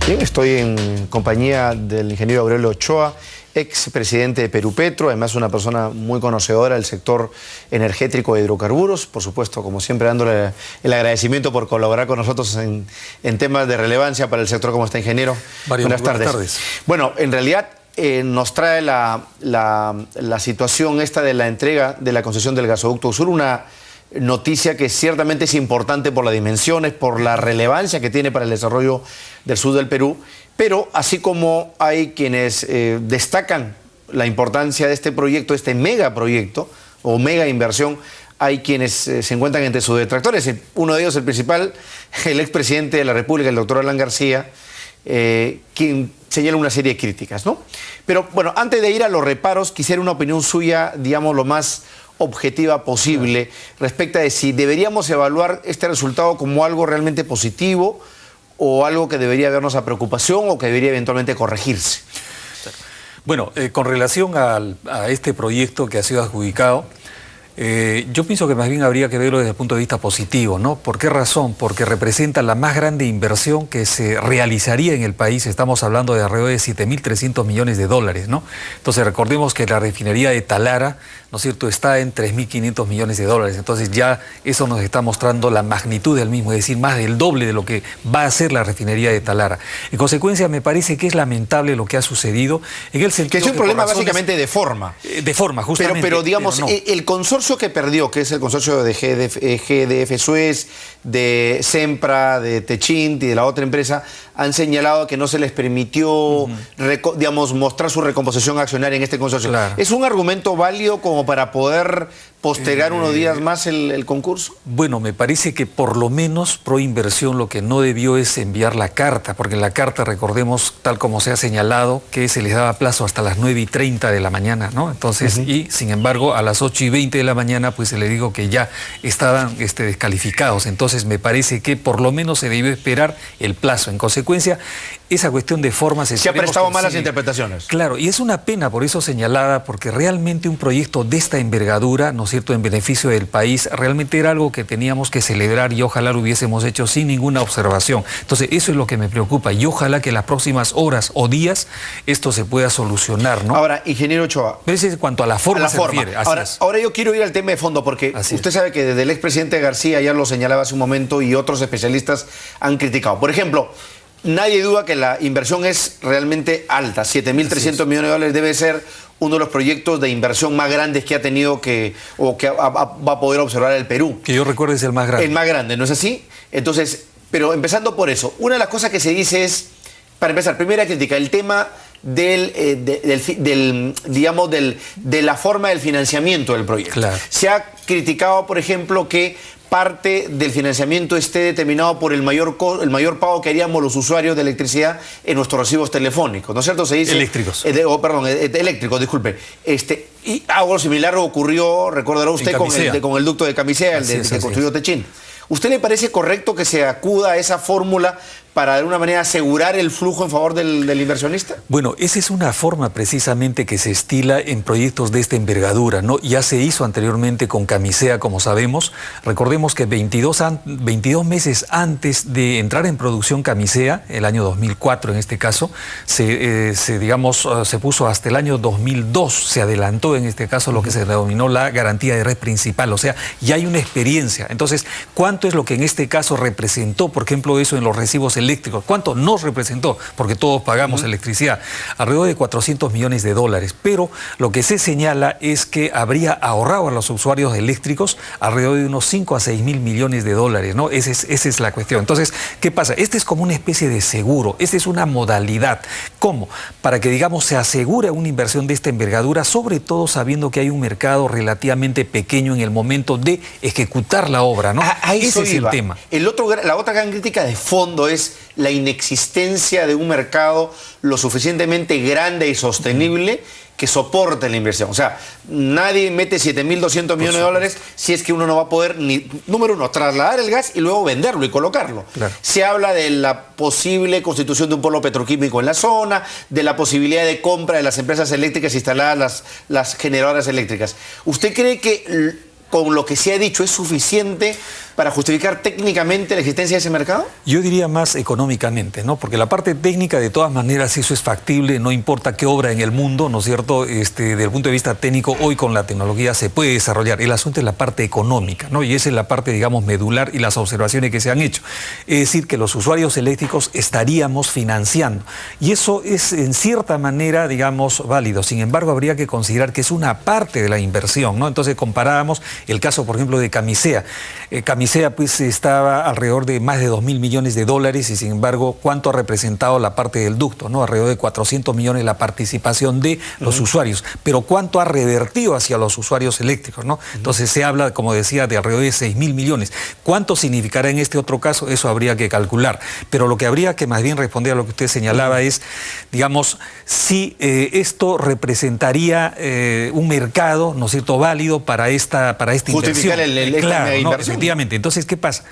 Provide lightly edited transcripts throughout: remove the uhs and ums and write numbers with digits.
Bien, estoy en compañía del ingeniero Aurelio Ochoa, ex presidente de Perú Petro, además una persona muy conocedora del sector energético de hidrocarburos, por supuesto, como siempre, dándole el agradecimiento por colaborar con nosotros en temas de relevancia para el sector. ¿Cómo está, ingeniero? Buenas tardes. Bueno, en realidad nos trae la situación esta de la entrega de la concesión del gasoducto sur, una noticia que ciertamente es importante por las dimensiones, por la relevancia que tiene para el desarrollo del sur del Perú, pero así como hay quienes destacan la importancia de este proyecto, este megaproyecto o mega inversión, hay quienes se encuentran entre sus detractores. Uno de ellos, el principal, el expresidente de la República, el doctor Alan García, quien señala una serie de críticas, ¿no? Pero bueno, antes de ir a los reparos, quisiera una opinión suya, digamos, lo más objetiva posible respecto de si deberíamos evaluar este resultado como algo realmente positivo o algo que debería darnos a preocupación o que debería eventualmente corregirse. Bueno, con relación a este proyecto que ha sido adjudicado, yo pienso que más bien habría que verlo desde el punto de vista positivo, ¿no? ¿Por qué razón? Porque representa la más grande inversión que se realizaría en el país. Estamos hablando de alrededor de 7.300 millones de dólares, ¿no? Entonces recordemos que la refinería de Talara, ¿no es cierto?, está en 3.500 millones de dólares. Entonces ya eso nos está mostrando la magnitud del mismo, es decir, más del doble de lo que va a ser la refinería de Talara. En consecuencia, me parece que es lamentable lo que ha sucdido, en el sentido que es un problema básicamente de forma. De forma, justamente. Pero digamos, no. El consorcio que perdió, que es el consorcio de GDF Suez, de Sempra, de Techint y de la otra empresa, han señalado que no se les permitió, digamos, mostrar su recomposición accionaria en este consorcio. Claro. ¿Es un argumento válido como para poder postergar unos días más el concurso? Bueno, me parece que por lo menos Proinversión lo que no debió es enviar la carta, porque en la carta, recordemos, tal como se ha señalado, que se les daba plazo hasta las 9:30 de la mañana, ¿no? Entonces, y sin embargo, a las 8:20 de la mañana, pues se le dijo que ya estaban descalificados. Entonces, me parece que por lo menos se debió esperar el plazo. En consecuencia, esa cuestión de formas... Se ha prestado malas interpretaciones. Claro, y es una pena por eso señalada, porque realmente un proyecto de esta envergadura, ¿no es cierto?, en beneficio del país, realmente era algo que teníamos que celebrar y ojalá lo hubiésemos hecho sin ninguna observación. Entonces, eso es lo que me preocupa y ojalá que en las próximas horas o días esto se pueda solucionar, ¿no? Ahora, ingeniero Ochoa... Pero eso es en cuanto a la forma se refiere. Ahora yo quiero ir al tema de fondo, porque usted sabe que desde el expresidente García, ya lo señalaba hace un momento, y otros especialistas han criticado. Por ejemplo, nadie duda que la inversión es realmente alta. 7.300 millones de dólares debe ser uno de los proyectos de inversión más grandes que ha tenido va a poder observar el Perú. Que yo recuerdo es el más grande. El más grande, ¿no es así? Entonces, pero empezando por eso, una de las cosas que se dice es, para empezar, primera crítica, el tema de la forma del financiamiento del proyecto. Claro. Se ha criticado, por ejemplo, que parte del financiamiento esté determinado por el mayor pago que haríamos los usuarios de electricidad en nuestros recibos telefónicos, ¿no es cierto? Se dice... Eléctricos. Eléctricos, disculpe. Y algo similar ocurrió, recordará usted, con el ducto de Camisea, que construyó Techint. ¿Usted le parece correcto que se acuda a esa fórmula para de alguna manera asegurar el flujo en favor del inversionista? Bueno, esa es una forma precisamente que se estila en proyectos de esta envergadura, ¿no? Ya se hizo anteriormente con Camisea, como sabemos. Recordemos que 22 meses antes de entrar en producción Camisea, el año 2004 en este caso, se puso hasta el año 2002, se adelantó en este caso lo que se denominó la garantía de red principal, o sea, ya hay una experiencia. Entonces, ¿cuánto es lo que en este caso representó, por ejemplo, eso en los recibos eléctricos? ¿Cuánto nos representó? Porque todos pagamos electricidad. Alrededor de 400 millones de dólares. Pero lo que se señala es que habría ahorrado a los usuarios eléctricos alrededor de unos 5 a 6 mil millones de dólares, ¿no? Esa es la cuestión. Entonces, ¿qué pasa? Este es como una especie de seguro. Esta es una modalidad. ¿Cómo? Para que, digamos, se asegure una inversión de esta envergadura, sobre todo sabiendo que hay un mercado relativamente pequeño en el momento de ejecutar la obra, ¿no? Ese es el tema. La otra gran crítica de fondo es la inexistencia de un mercado lo suficientemente grande y sostenible que soporte la inversión. O sea, nadie mete 7.200 millones de dólares si es que uno no va a poder, número uno, trasladar el gas y luego venderlo y colocarlo. Claro. Se habla de la posible constitución de un polo petroquímico en la zona, de la posibilidad de compra de las empresas eléctricas instaladas, las generadoras eléctricas. ¿Usted cree que con lo que se ha dicho, es suficiente para justificar técnicamente la existencia de ese mercado? Yo diría más económicamente, ¿no? Porque la parte técnica, de todas maneras, eso es factible, no importa qué obra en el mundo, ¿no es cierto? Desde el punto de vista técnico, hoy con la tecnología se puede desarrollar. El asunto es la parte económica, ¿no? Y esa es la parte, digamos, medular y las observaciones que se han hecho. Es decir, que los usuarios eléctricos estaríamos financiando. Y eso es, en cierta manera, digamos, válido. Sin embargo, habría que considerar que es una parte de la inversión, ¿no? Entonces, comparábamos el caso, por ejemplo, de Camisea. Camisea, pues, estaba alrededor de más de 2.000 millones de dólares y, sin embargo, ¿cuánto ha representado la parte del ducto, ¿no? Alrededor de 400 millones la participación de los usuarios. Pero ¿cuánto ha revertido hacia los usuarios eléctricos, ¿no? Entonces, se habla, como decía, de alrededor de 6.000 millones. ¿Cuánto significará en este otro caso? Eso habría que calcular. Pero lo que habría que más bien responder a lo que usted señalaba es, digamos, si esto representaría un mercado, ¿no es cierto?, válido para esta justificar inversión. Claro, inversión. No, efectivamente. Entonces, ¿qué pasa?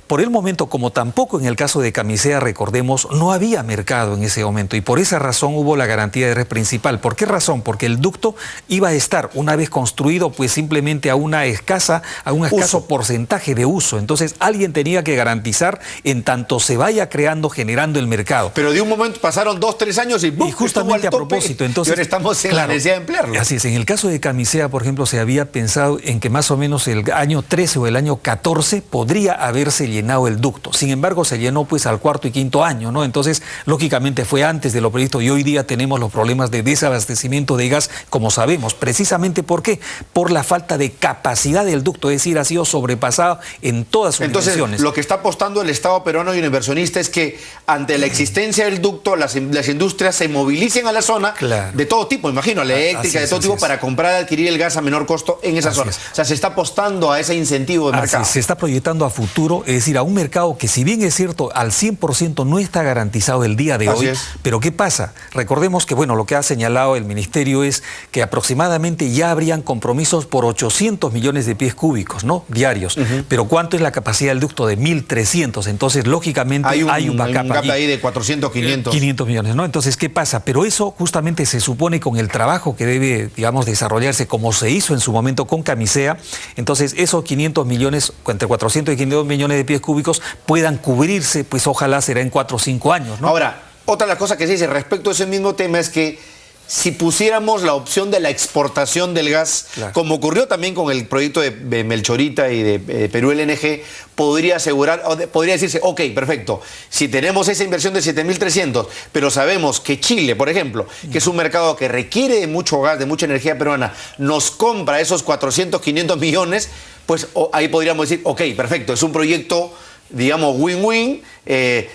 Por el momento, como tampoco en el caso de Camisea, recordemos, no había mercado en ese momento y por esa razón hubo la garantía de red principal. ¿Por qué razón? Porque el ducto iba a estar, una vez construido, pues simplemente a un escaso porcentaje de uso. Entonces, alguien tenía que garantizar en tanto se vaya creando, generando el mercado. Pero de un momento pasaron 2, 3 años y ¡bum! Y justamente a propósito, entonces, y ahora estamos en la necesidad de emplearlo. Así es, en el caso de Camisea, por ejemplo, se había pensado en que más o menos el año 13 o el año 14 podría haberse llenado el ducto. Sin embargo, se llenó pues al cuarto y quinto año, ¿no? Entonces, lógicamente fue antes de lo previsto y hoy día tenemos los problemas de desabastecimiento de gas, como sabemos. ¿Precisamente por qué? Por la falta de capacidad del ducto, es decir, ha sido sobrepasado en todas sus dimensiones. Entonces, lo que está apostando el Estado peruano y un inversionista es que ante la existencia del ducto, las industrias se movilicen a la zona, claro, de todo tipo, imagino, eléctrica, de todo tipo, para comprar y adquirir el gas a menor costo en esa zona. O sea, se está apostando a ese incentivo de mercado. Se está proyectando a futuro, es decir, a un mercado que, si bien es cierto, al 100% no está garantizado el día de hoy, pero ¿qué pasa? Recordemos que, bueno, lo que ha señalado el Ministerio es que aproximadamente ya habrían compromisos por 800 millones de pies cúbicos, ¿no? Diarios. Pero ¿cuánto es la capacidad del ducto? De 1.300. Entonces, lógicamente, hay un backup ahí de 400, 500. 500 millones, ¿no? Entonces, ¿qué pasa? Pero eso justamente se supone con el trabajo que debe, digamos, desarrollarse como se hizo en su momento con Camisea. Entonces, esos 500 millones, entre 400 y 500 millones de pies cúbicos, puedan cubrirse, pues ojalá será en 4 o 5 años, ¿no? Ahora, otra de las cosas que se dice respecto a ese mismo tema es que si pusiéramos la opción de la exportación del gas, claro, como ocurrió también con el proyecto de Melchorita y de Perú LNG, podría decirse, ok, perfecto, si tenemos esa inversión de 7.300, pero sabemos que Chile, por ejemplo, que es un mercado que requiere de mucho gas, de mucha energía peruana, nos compra esos 400, 500 millones, pues ahí podríamos decir, ok, perfecto, es un proyecto, digamos, win-win,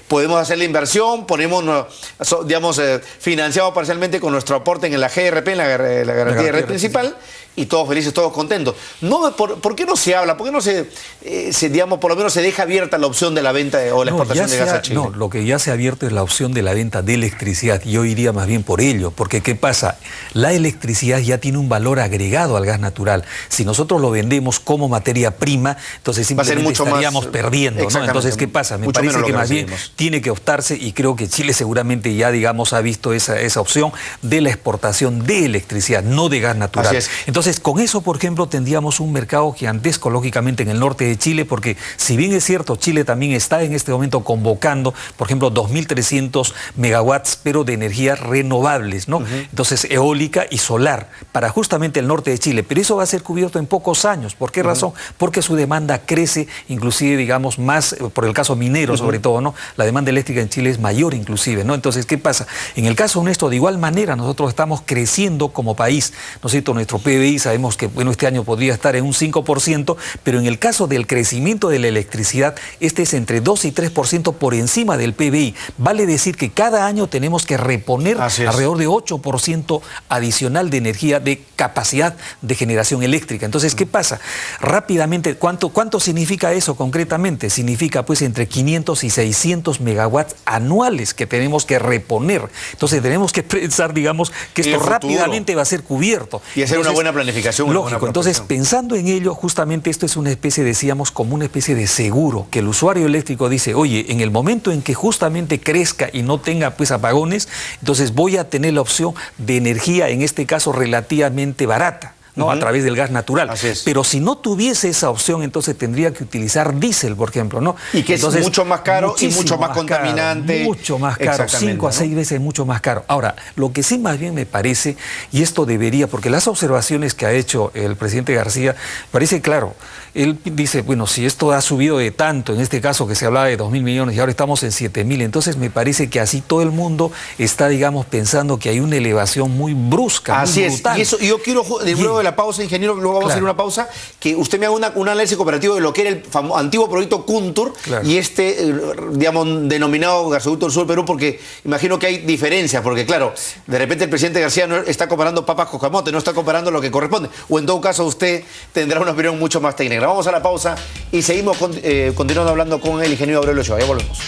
podemos hacer la inversión, digamos, financiado parcialmente con nuestro aporte en la GRP, en la garantía de red principal, y todos felices, todos contentos. ¿Por qué no se habla? ¿Por qué no digamos, por lo menos se deja abierta la opción de la venta o la exportación de gas a Chile? No, lo que ya se ha abierto es la opción de la venta de electricidad. Yo iría más bien por ello, porque ¿qué pasa? La electricidad ya tiene un valor agregado al gas natural. Si nosotros lo vendemos como materia prima, entonces simplemente estaríamos perdiendo, ¿no? Entonces, ¿qué pasa? Me parece que más bien tiene que optarse, y creo que Chile seguramente ya, digamos, ha visto esa opción de la exportación de electricidad, no de gas natural. Entonces, con eso, por ejemplo, tendríamos un mercado gigantesco, lógicamente, en el norte de Chile, porque si bien es cierto, Chile también está en este momento convocando, por ejemplo, 2.300 megawatts, pero de energías renovables, ¿no? Entonces, eólica y solar, para justamente el norte de Chile. Pero eso va a ser cubierto en pocos años. ¿Por qué razón? Porque su demanda crece, inclusive, digamos, más, por el caso minero, sobre todo, ¿no? La demanda eléctrica en Chile es mayor, inclusive, ¿no? Entonces, ¿qué pasa? En el caso nuestro, de igual manera, nosotros estamos creciendo como país, ¿no es cierto? Nuestro PBI, sabemos que, bueno, este año podría estar en un 5%, pero en el caso del crecimiento de la electricidad, este es entre 2 y 3% por encima del PBI. Vale decir que cada año tenemos que reponer alrededor de 8% adicional de energía, de capacidad de generación eléctrica. Entonces, ¿qué pasa? Rápidamente, ¿cuánto significa eso concretamente? Significa, pues, entre 500 y 600 megawatts anuales que tenemos que reponer. Entonces, tenemos que pensar, digamos, que esto rápidamente va a ser cubierto. Y hacer una buena planificación. Lógico. Entonces, pensando en ello, justamente esto es una especie, decíamos, como una especie de seguro, que el usuario eléctrico dice, oye, en el momento en que justamente crezca y no tenga, pues, apagones, entonces voy a tener la opción de energía, en este caso, relativamente barata. ¿no? A través del gas natural. Así es. Pero si no tuviese esa opción, entonces tendría que utilizar diésel, por ejemplo, ¿no? Y que entonces, es mucho más caro y mucho más contaminante. Mucho más caro, 5 a 6 veces mucho más caro. Ahora, lo que sí más bien me parece, y esto debería, porque las observaciones que ha hecho el presidente García, parece claro, él dice, bueno, si esto ha subido de tanto, en este caso que se hablaba de 2.000 millones y ahora estamos en 7.000, entonces me parece que así todo el mundo está, digamos, pensando que hay una elevación muy brusca, así muy brutal. es. Y yo quiero, luego de la pausa, ingeniero, luego vamos a hacer una pausa, que usted me haga un análisis comparativo de lo que era el antiguo proyecto Kuntur y digamos, denominado Gasoducto del Sur del Perú, porque imagino que hay diferencias, porque claro, de repente el presidente García no está comparando papas con camote, no está comparando lo que corresponde, o en todo caso usted tendrá una opinión mucho más técnica. Vamos a la pausa y seguimos continuando hablando con el ingeniero Aurelio Ochoa. Ya volvemos.